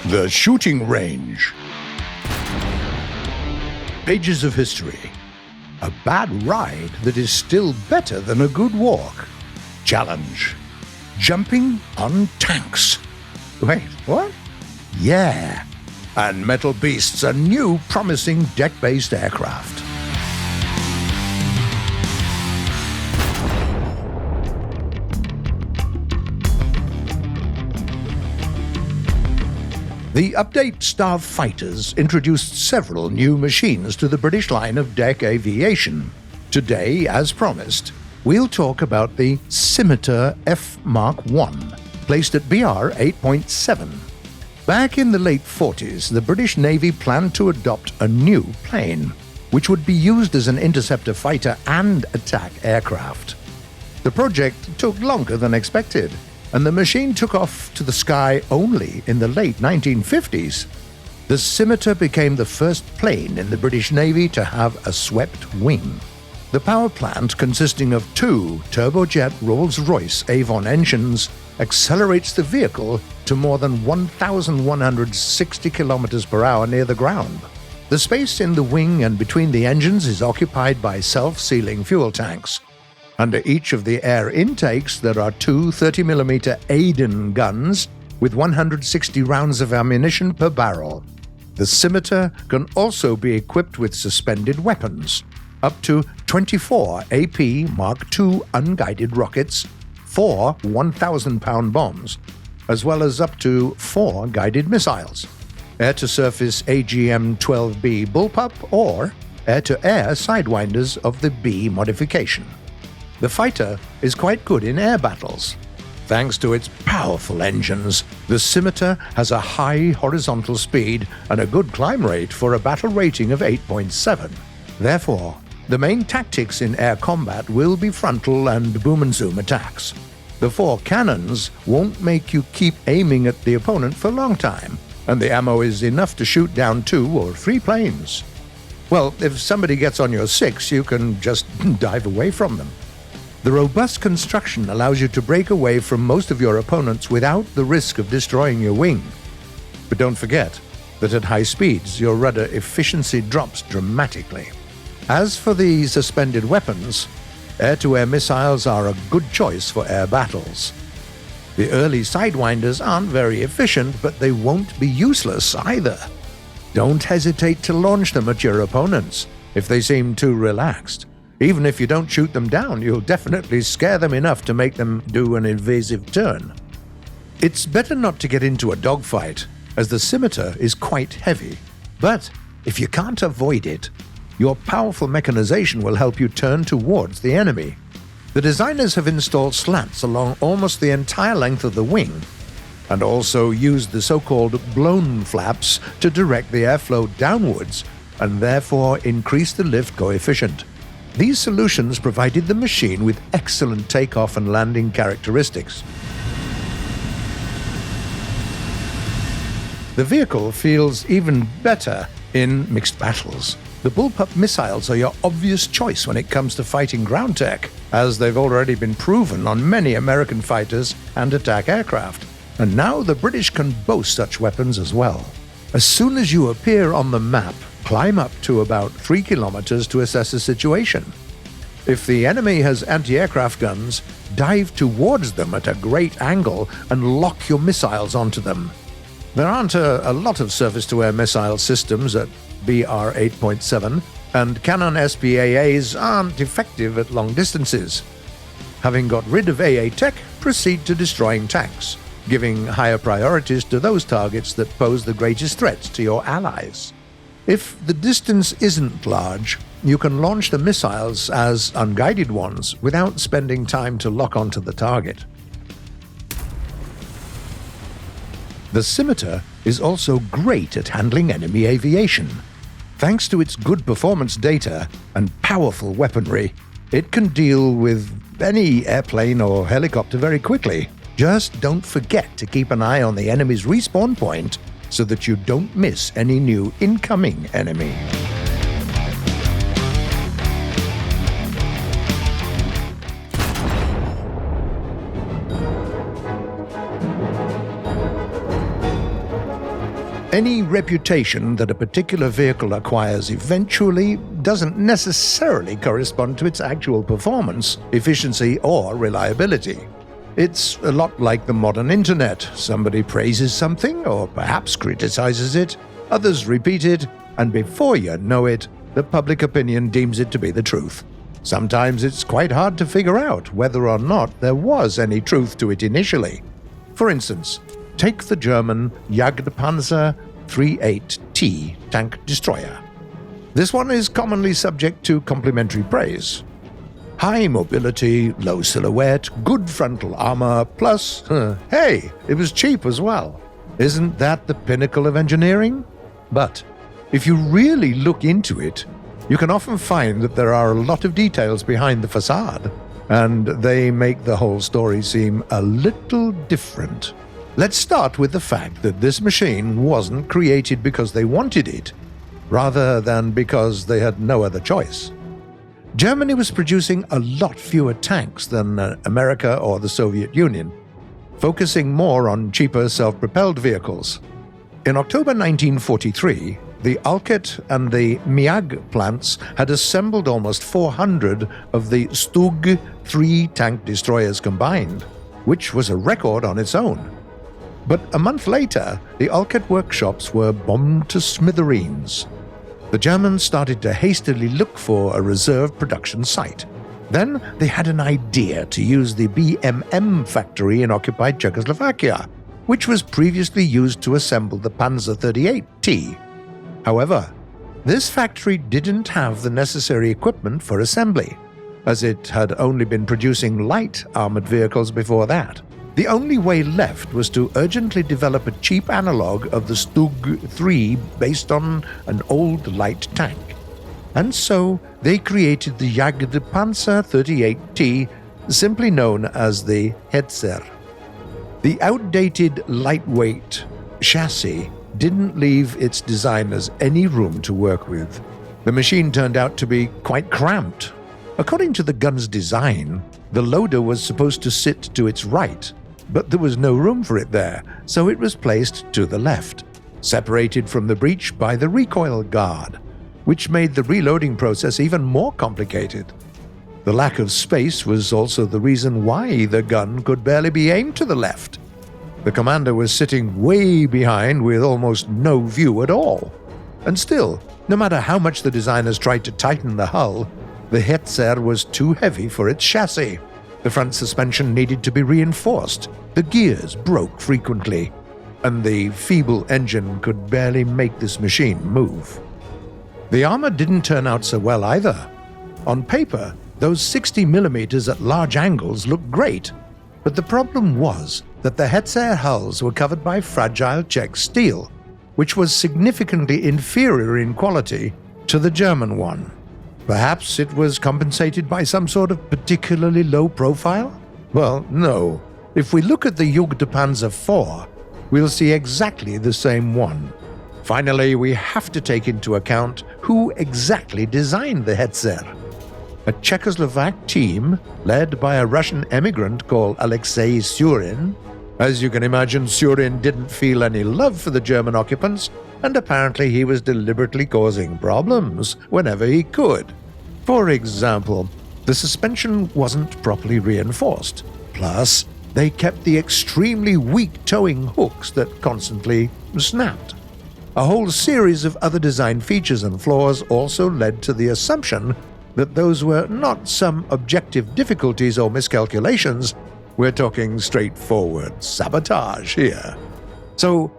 The shooting range. Pages of history. A bad ride that is still better than a good walk. Challenge. Jumping on tanks. Wait, what? Yeah. And Metal Beasts, a new promising deck-based aircraft. The update Star Fighters introduced several new machines to the British line of deck aviation. Today, as promised, we'll talk about the Scimitar F Mark I, placed at BR 8.7. Back in the late 40s, the British Navy planned to adopt a new plane, which would be used as an interceptor fighter and attack aircraft. The project took longer than expected, and the machine took off to the sky only in the late 1950s. The Scimitar became the first plane in the British Navy to have a swept wing. The power plant, consisting of two turbojet Rolls-Royce Avon engines, accelerates the vehicle to more than 1,160 km per hour near the ground. The space in the wing and between the engines is occupied by self-sealing fuel tanks. Under each of the air intakes, there are two 30mm Aiden guns with 160 rounds of ammunition per barrel. The Scimitar can also be equipped with suspended weapons, up to 24 AP Mark II unguided rockets, 4 1,000-pound bombs, as well as up to 4 guided missiles, air-to-surface AGM-12B bullpup or air-to-air sidewinders of the B modification. The fighter is quite good in air battles. Thanks to its powerful engines, the Scimitar has a high horizontal speed and a good climb rate for a battle rating of 8.7. Therefore, the main tactics in air combat will be frontal and boom and zoom attacks. The 4 cannons won't make you keep aiming at the opponent for a long time, and the ammo is enough to shoot down 2 or 3 planes. Well, if somebody gets on your 6, you can just dive away from them. The robust construction allows you to break away from most of your opponents without the risk of destroying your wing. But don't forget that at high speeds, your rudder efficiency drops dramatically. As for the suspended weapons, air-to-air missiles are a good choice for air battles. The early sidewinders aren't very efficient, but they won't be useless either. Don't hesitate to launch them at your opponents if they seem too relaxed. Even if you don't shoot them down, you'll definitely scare them enough to make them do an evasive turn. It's better not to get into a dogfight, as the Scimitar is quite heavy. But if you can't avoid it, your powerful mechanization will help you turn towards the enemy. The designers have installed slats along almost the entire length of the wing, and also used the so-called blown flaps to direct the airflow downwards and therefore increase the lift coefficient. These solutions provided the machine with excellent takeoff and landing characteristics. The vehicle feels even better in mixed battles. The bullpup missiles are your obvious choice when it comes to fighting ground tech, as they've already been proven on many American fighters and attack aircraft. And now the British can boast such weapons as well. As soon as you appear on the map, climb up to about 3 kilometers to assess the situation. If the enemy has anti-aircraft guns, dive towards them at a great angle and lock your missiles onto them. There aren't a lot of surface-to-air missile systems at BR 8.7, and Cannon SPAAs aren't effective at long distances. Having got rid of AA tech, proceed to destroying tanks, giving higher priorities to those targets that pose the greatest threats to your allies. If the distance isn't large, you can launch the missiles as unguided ones without spending time to lock onto the target. The Scimitar is also great at handling enemy aviation. Thanks to its good performance data and powerful weaponry, it can deal with any airplane or helicopter very quickly. Just don't forget to keep an eye on the enemy's respawn point so that you don't miss any new incoming enemy. Any reputation that a particular vehicle acquires eventually doesn't necessarily correspond to its actual performance, efficiency, or reliability. It's a lot like the modern internet. Somebody praises something, or perhaps criticizes it, others repeat it, and before you know it, the public opinion deems it to be the truth. Sometimes it's quite hard to figure out whether or not there was any truth to it initially. For instance, take the German Jagdpanzer 38T tank destroyer. This one is commonly subject to complimentary praise. High mobility, low silhouette, good frontal armor, plus, hey, it was cheap as well. Isn't that the pinnacle of engineering? But if you really look into it, you can often find that there are a lot of details behind the facade, and they make the whole story seem a little different. Let's start with the fact that this machine wasn't created because they wanted it, rather than because they had no other choice. Germany was producing a lot fewer tanks than America or the Soviet Union, focusing more on cheaper self-propelled vehicles. In October 1943, the Alket and the Miag plants had assembled almost 400 of the Stug 3 tank destroyers combined, which was a record on its own. But a month later, the Alket workshops were bombed to smithereens. The Germans started to hastily look for a reserve production site. Then they had an idea to use the BMM factory in occupied Czechoslovakia, which was previously used to assemble the Panzer 38T. However, this factory didn't have the necessary equipment for assembly, as it had only been producing light armored vehicles before that. The only way left was to urgently develop a cheap analog of the Stug 3 based on an old light tank. And so they created the Jagdpanzer 38T, simply known as the Hetzer. The outdated lightweight chassis didn't leave its designers any room to work with. The machine turned out to be quite cramped. According to the gun's design, the loader was supposed to sit to its right, but there was no room for it there, so it was placed to the left, separated from the breech by the recoil guard, which made the reloading process even more complicated. The lack of space was also the reason why the gun could barely be aimed to the left. The commander was sitting way behind with almost no view at all. And still, no matter how much the designers tried to tighten the hull, the Hetzer was too heavy for its chassis. The front suspension needed to be reinforced, the gears broke frequently, and the feeble engine could barely make this machine move. The armor didn't turn out so well either. On paper, those 60mm at large angles looked great, but the problem was that the Hetzer hulls were covered by fragile Czech steel, which was significantly inferior in quality to the German one. Perhaps it was compensated by some sort of particularly low profile? Well, no. If we look at the Jagdpanzer 4, we'll see exactly the same one. Finally, we have to take into account who exactly designed the Hetzer. A Czechoslovak team led by a Russian emigrant called Alexei Surin. As you can imagine, Surin didn't feel any love for the German occupants, and apparently he was deliberately causing problems whenever he could. For example, the suspension wasn't properly reinforced. Plus, they kept the extremely weak towing hooks that constantly snapped. A whole series of other design features and flaws also led to the assumption that those were not some objective difficulties or miscalculations. We're talking straightforward sabotage here. So,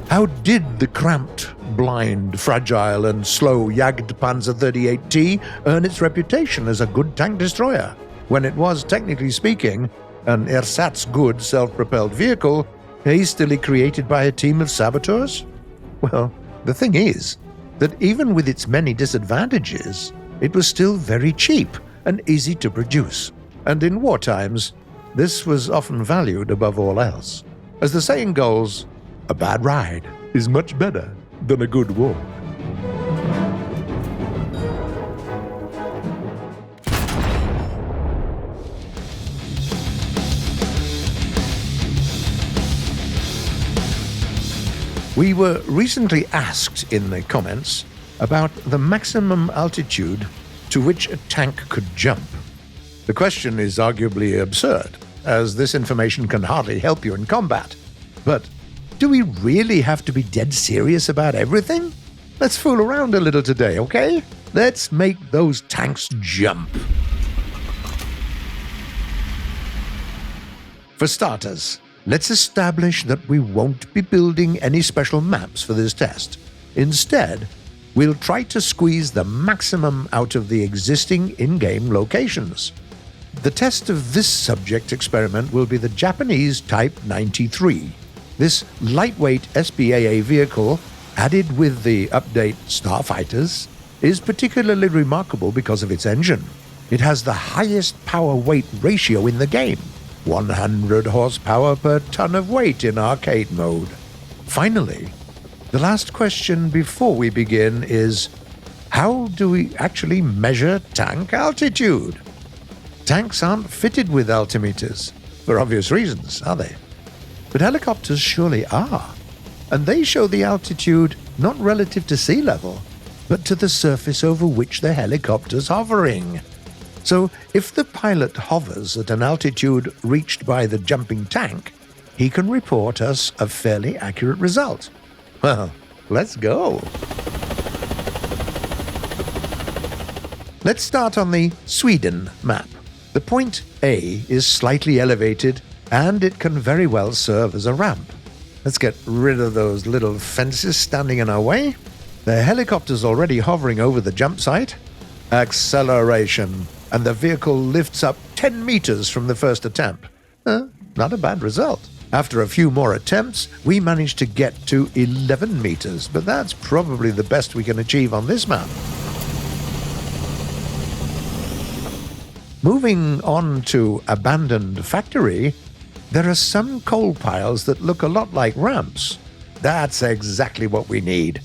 how did the cramped, blind, fragile, and slow Jagdpanzer 38T earn its reputation as a good tank destroyer, when it was, technically speaking, an ersatz-good self-propelled vehicle hastily created by a team of saboteurs? Well, the thing is that even with its many disadvantages, it was still very cheap and easy to produce, and in war times, this was often valued above all else. As the saying goes, a bad ride is much better than a good walk. We were recently asked in the comments about the maximum altitude to which a tank could jump. The question is arguably absurd, as this information can hardly help you in combat. But do we really have to be dead serious about everything? Let's fool around a little today, okay? Let's make those tanks jump. For starters, let's establish that we won't be building any special maps for this test. Instead, we'll try to squeeze the maximum out of the existing in-game locations. The test of this subject experiment will be the Japanese Type 93. This lightweight SBAA vehicle, added with the update Starfighters, is particularly remarkable because of its engine. It has the highest power-weight ratio in the game, 100 horsepower per ton of weight in arcade mode. Finally, the last question before we begin is, how do we actually measure tank altitude? Tanks aren't fitted with altimeters, for obvious reasons, are they? But helicopters surely are, and they show the altitude not relative to sea level, but to the surface over which the helicopter's hovering. So if the pilot hovers at an altitude reached by the jumping tank, he can report us a fairly accurate result. Well, let's go. Let's start on the Sweden map. The point A is slightly elevated, and it can very well serve as a ramp. Let's get rid of those little fences standing in our way. The helicopter's already hovering over the jump site. Acceleration, and the vehicle lifts up 10 meters from the first attempt. Not a bad result. After a few more attempts, we managed to get to 11 meters, but that's probably the best we can achieve on this map. Moving on to Abandoned Factory, there are some coal piles that look a lot like ramps. That's exactly what we need.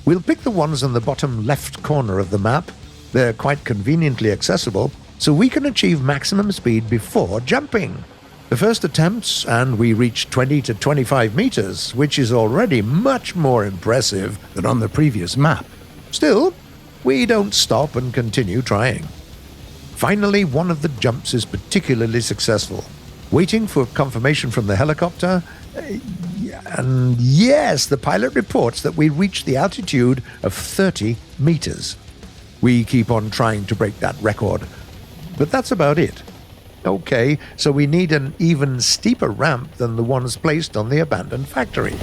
We'll pick the ones on the bottom left corner of the map. They're quite conveniently accessible, so we can achieve maximum speed before jumping. The first attempts, and we reached 20 to 25 meters, which is already much more impressive than on the previous map. Still, we don't stop and continue trying. Finally, one of the jumps is particularly successful. Waiting for confirmation from the helicopter, and yes, the pilot reports that we reached the altitude of 30 meters. We keep on trying to break that record, but that's about it. Okay, so we need an even steeper ramp than the ones placed on the abandoned factory.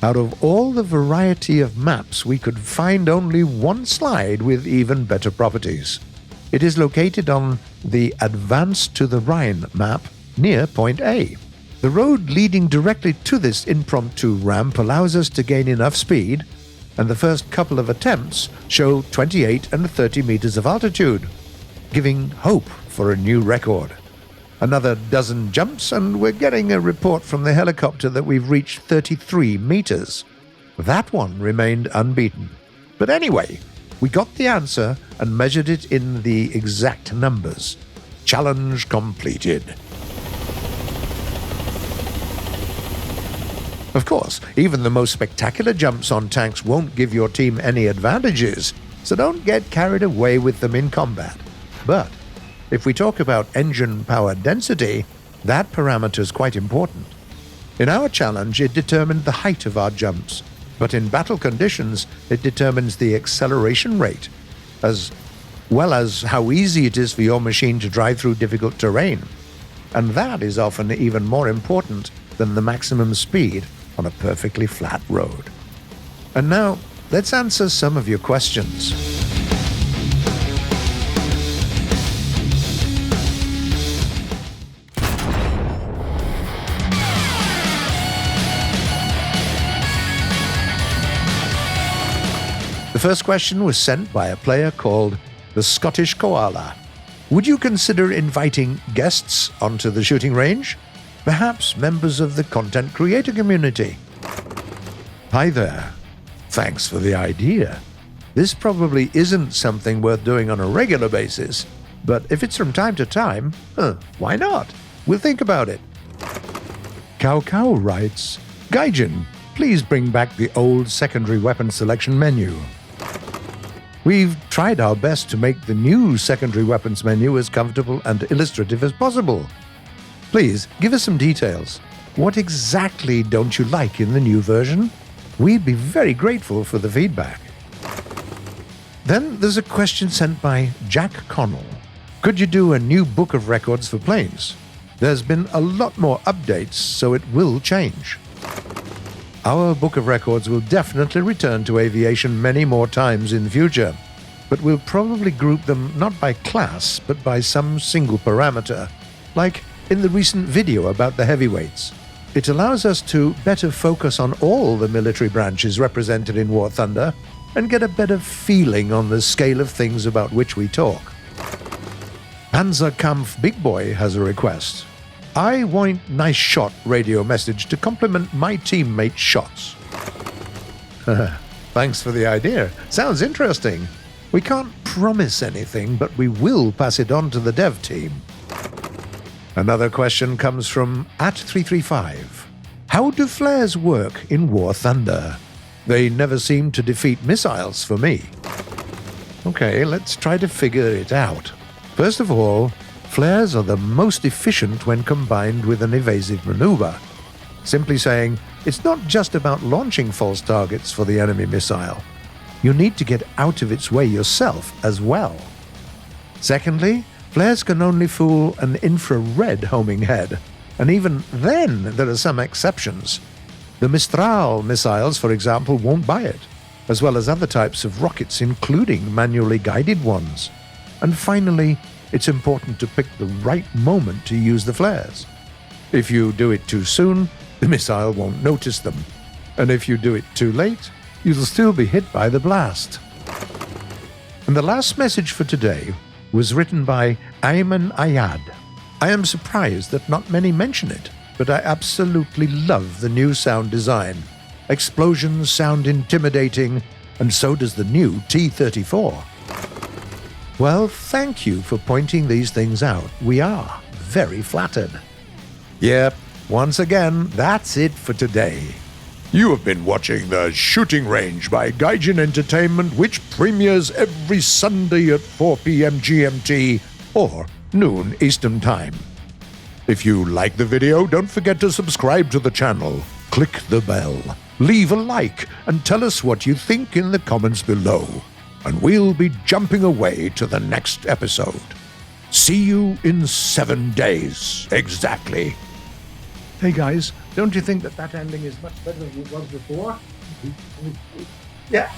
Out of all the variety of maps, we could find only one slide with even better properties. It is located on the Advance to the Rhine map near Point A. The road leading directly to this impromptu ramp allows us to gain enough speed, and the first couple of attempts show 28 and 30 meters of altitude, giving hope for a new record. Another dozen jumps, and we're getting a report from the helicopter that we've reached 33 meters. That one remained unbeaten. But anyway, we got the answer and measured it in the exact numbers. Challenge completed. Of course, even the most spectacular jumps on tanks won't give your team any advantages, so don't get carried away with them in combat. But if we talk about engine power density, that parameter is quite important. In our challenge, it determined the height of our jumps, but in battle conditions, it determines the acceleration rate, as well as how easy it is for your machine to drive through difficult terrain. And that is often even more important than the maximum speed on a perfectly flat road. And now, let's answer some of your questions. The first question was sent by a player called the Scottish Koala. Would you consider inviting guests onto the shooting range? Perhaps members of the content creator community? Hi there. Thanks for the idea. This probably isn't something worth doing on a regular basis, but if it's from time to time, why not? We'll think about it. Cow Cow writes, Gaijin, please bring back the old secondary weapon selection menu. We've tried our best to make the new secondary weapons menu as comfortable and illustrative as possible. Please, give us some details. What exactly don't you like in the new version? We'd be very grateful for the feedback. Then there's a question sent by Jack Connell. Could you do a new book of records for planes? There's been a lot more updates, so it will change. Our book of records will definitely return to aviation many more times in the future, but we'll probably group them not by class, but by some single parameter, like in the recent video about the heavyweights. It allows us to better focus on all the military branches represented in War Thunder and get a better feeling on the scale of things about which we talk. Panzerkampf Big Boy has a request. I want nice shot radio message to compliment my teammates' shots. Thanks for the idea. Sounds interesting. We can't promise anything, but we will pass it on to the dev team. Another question comes from @335. How do flares work in War Thunder? They never seem to defeat missiles for me. Okay, let's try to figure it out. First of all, flares are the most efficient when combined with an evasive maneuver. Simply saying, it's not just about launching false targets for the enemy missile. You need to get out of its way yourself as well. Secondly, flares can only fool an infrared homing head, and even then there are some exceptions. The Mistral missiles, for example, won't buy it, as well as other types of rockets, including manually guided ones. And finally, it's important to pick the right moment to use the flares. If you do it too soon, the missile won't notice them. And if you do it too late, you'll still be hit by the blast. And the last message for today was written by Ayman Ayad. I am surprised that not many mention it, but I absolutely love the new sound design. Explosions sound intimidating, and so does the new T-34. Well, thank you for pointing these things out. We are very flattered. Yep, once again, that's it for today. You have been watching The Shooting Range by Gaijin Entertainment, which premieres every Sunday at 4 p.m. GMT or noon Eastern Time. If you like the video, don't forget to subscribe to the channel, click the bell, leave a like, and tell us what you think in the comments below. And we'll be jumping away to the next episode. See you in 7 days, exactly. Hey guys, don't you think that ending is much better than it was before? Yeah.